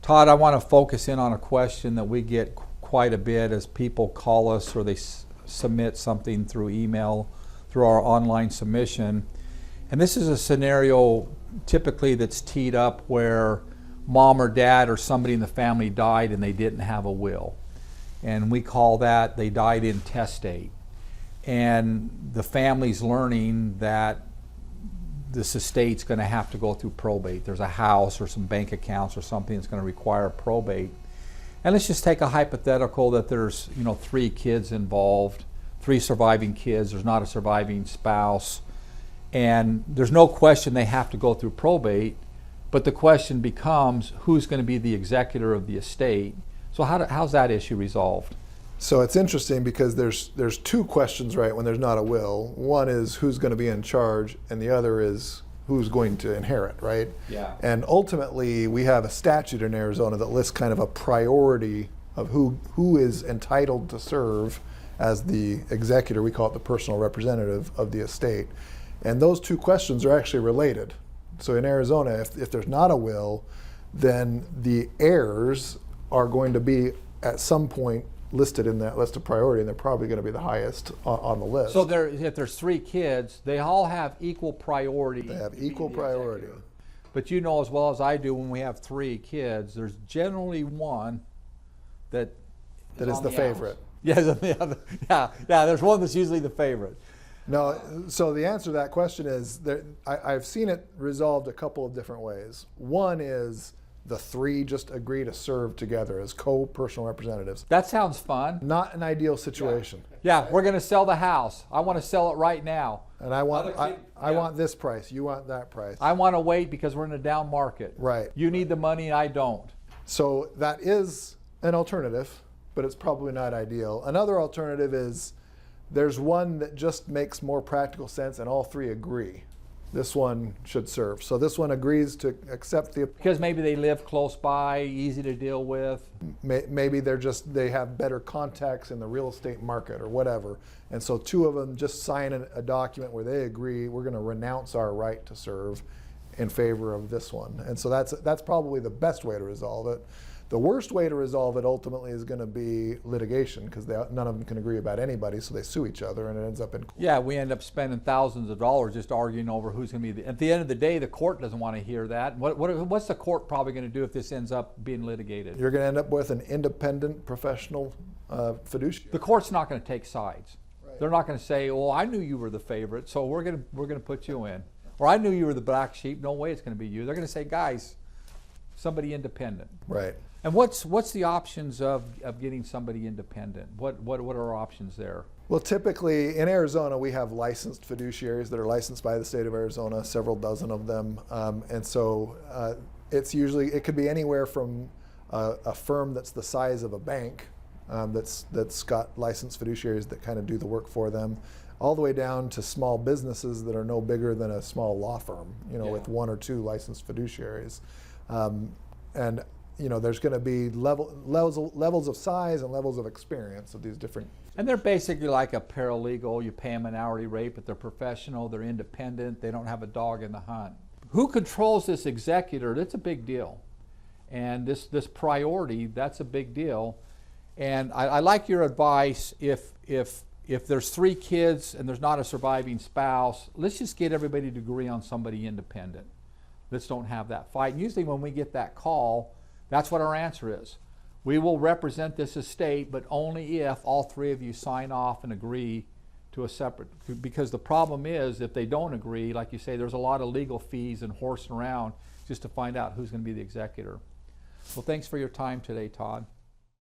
Todd, I want to focus in on a question that we get quite a bit as people call us or they submit something through email, through our online submission. And this is a scenario typically that's teed up where mom or dad or somebody in the family died and they didn't have a will. And we call that they died intestate. And the family's learning that this estate's going to have to go through probate. There's a house or some bank accounts or something that's going to require probate. And let's just take a hypothetical that there's 3 kids involved, 3 surviving kids, there's not a surviving spouse, and there's no question they have to go through probate, but the question becomes who's going to be the executor of the estate. So how's that issue resolved? So it's interesting because there's 2 questions, right, when there's not a will. One is who's going to be in charge, and the other is who's going to inherit, right? Yeah. And ultimately, we have a statute in Arizona that lists kind of a priority of who is entitled to serve as the executor. We call it the personal representative of the estate. And those 2 questions are actually related. So in Arizona, if there's not a will, then the heirs are going to be at some point listed in that list of priority, and they're probably going to be the highest on the list. So if there's 3 kids, they all have equal priority. They have equal priority. Executor. But you know as well as I do, when we have 3 kids, there's generally one that is the favorite. Yeah, there's one that's usually the favorite. No, so the answer to that question is, I've seen it resolved a couple of different ways. One is the 3 just agree to serve together as co-personal representatives. That sounds fun. Not an ideal situation. Yeah, we're going to sell the house. I want to sell it right now. And I want this price. You want that price. I want to wait because we're in a down market. Right. You need the money, I don't. So that is an alternative, but it's probably not ideal. Another alternative is there's one that just makes more practical sense and all 3 agree. This one should serve. So this one agrees to accept the... Because maybe they live close by, easy to deal with. Maybe they have better contacts in the real estate market or whatever. And so 2 of them just sign a document where they agree we're going to renounce our right to serve in favor of this one. And so that's probably the best way to resolve it. The worst way to resolve it ultimately is going to be litigation, because none of them can agree about anybody, so they sue each other, and it ends up in court. Yeah, we end up spending thousands of dollars just arguing over who's going to be at the end of the day, the court doesn't want to hear that. What's the court probably going to do if this ends up being litigated? You're going to end up with an independent professional fiduciary. The court's not going to take sides. Right. They're not going to say, "Well, I knew you were the favorite, so we're going to put you in," or "I knew you were the black sheep. No way it's going to be you." They're going to say, "Guys, somebody independent." Right. And what's the options of getting somebody independent? What are our options there? Well, typically in Arizona, we have licensed fiduciaries that are licensed by the state of Arizona, several dozen of them. And so it could be anywhere from a firm that's the size of a bank that's got licensed fiduciaries that kind of do the work for them, all the way down to small businesses that are no bigger than a small law firm, with 1 or 2 licensed fiduciaries. And there's going to be levels of size and levels of experience of these different. And they're basically like a paralegal. You pay them an hourly rate, but they're professional, they're independent, they don't have a dog in the hunt. Who controls this executor? That's a big deal. And this priority, that's a big deal. And I like your advice, if there's 3 kids and there's not a surviving spouse, let's just get everybody to agree on somebody independent. Let's don't have that fight. And usually when we get that call, that's what our answer is. We will represent this estate, but only if all 3 of you sign off and agree to a separate, because the problem is if they don't agree, like you say, there's a lot of legal fees and horsing around just to find out who's going to be the executor. Well, thanks for your time today, Todd.